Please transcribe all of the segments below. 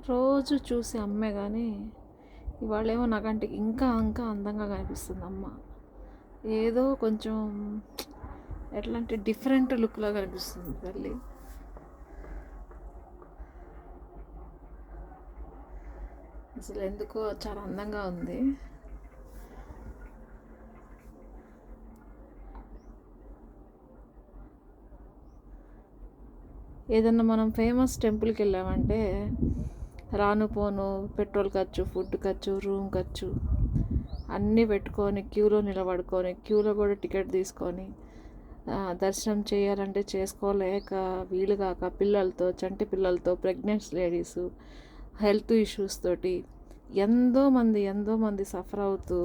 రోజు చూసే అమ్మే కానీ ఇవాళేమో నాకంటే ఇంకా ఇంకా అందంగా కనిపిస్తుంది అమ్మ. ఏదో కొంచెం ఎట్లా అంటే డిఫరెంట్ లుక్లా కనిపిస్తుంది తల్లి. అసలు ఎందుకో చాలా అందంగా ఉంది. ఏదన్నా మనం ఫేమస్ టెంపుల్కి వెళ్ళామంటే రాను పోను పెట్రోల్ ఖర్చు, ఫుడ్ ఖర్చు, రూమ్ ఖర్చు అన్నీ పెట్టుకొని క్యూలో నిలబడుకొని క్యూలో కూడా టికెట్ తీసుకొని దర్శనం చేయాలంటే చేసుకోలేక వీలు కాక పిల్లలతో, చంటి పిల్లలతో, ప్రెగ్నెంట్ లేడీసు, హెల్త్ ఇష్యూస్ తోటి ఎంతో మంది సఫర్ అవుతూ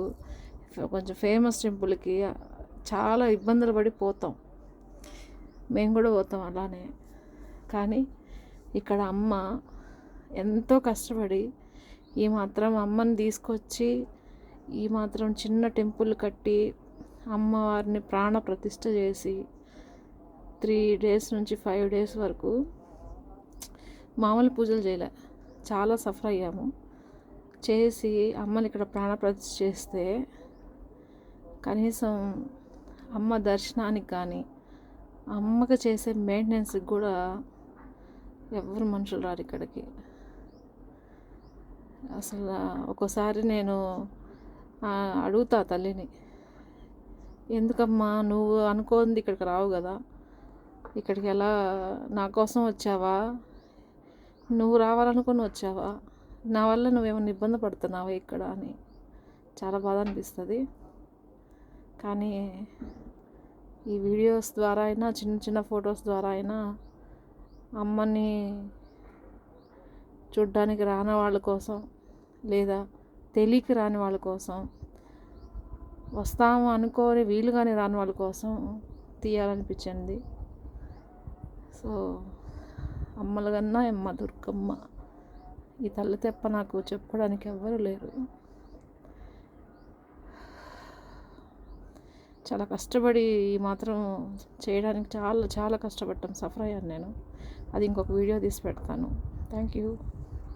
కొంచెం ఫేమస్ టెంపుల్కి చాలా ఇబ్బందులు పడి పోతాం. మేము కూడా పోతాం అలానే. కానీ ఇక్కడ అమ్మ ఎంతో కష్టపడి ఈ మాత్రం అమ్మని తీసుకొచ్చి ఈ మాత్రం చిన్న టెంపుల్ కట్టి అమ్మవారిని ప్రాణ ప్రతిష్ఠ చేసి 3 days నుంచి 5 days వరకు మామూలు పూజలు చేయలే, చాలా సఫర్ అయ్యాము. చేసి అమ్మని ఇక్కడ ప్రాణ ప్రతిష్ఠ చేస్తే కనీసం అమ్మ దర్శనానికి కానీ అమ్మకి చేసే మెయింటెనెన్స్కి కూడా ఎవరు మనుషులు రారు ఇక్కడికి. అసలు ఒక్కోసారి నేను అడుగుతా తల్లిని, ఎందుకమ్మా నువ్వు అనుకోంది ఇక్కడికి రావు కదా, ఇక్కడికి ఎలా నా కోసం వచ్చావా, నువ్వు రావాలనుకుని వచ్చావా, నా వల్ల నువ్వేమైనా ఇబ్బంది పడుతున్నావా ఇక్కడ అని చాలా బాధ అనిపిస్తుంది. కానీ ఈ వీడియోస్ ద్వారా అయినా చిన్న ఫొటోస్ ద్వారా అయినా అమ్మని చూడ్డానికి రాని వాళ్ళ కోసం లేదా తెలియక రాని వాళ్ళ కోసం, వస్తాము అనుకోని వీలుగానే రాని వాళ్ళ కోసం తీయాలనిపించింది. సో అమ్మల కన్నా అమ్మ దుర్గమ్మ, ఈ తల్లి తెప్ప నాకు చెప్పుకోవడానికి ఎవ్వరూ లేరు. చాలా కష్టపడి ఈ మాత్రం చేయడానికి చాలా కష్టపడ్డాం, సఫర్ అయ్యాను నేను. అది ఇంకొక వీడియో తీసి పెడతాను. Thank you.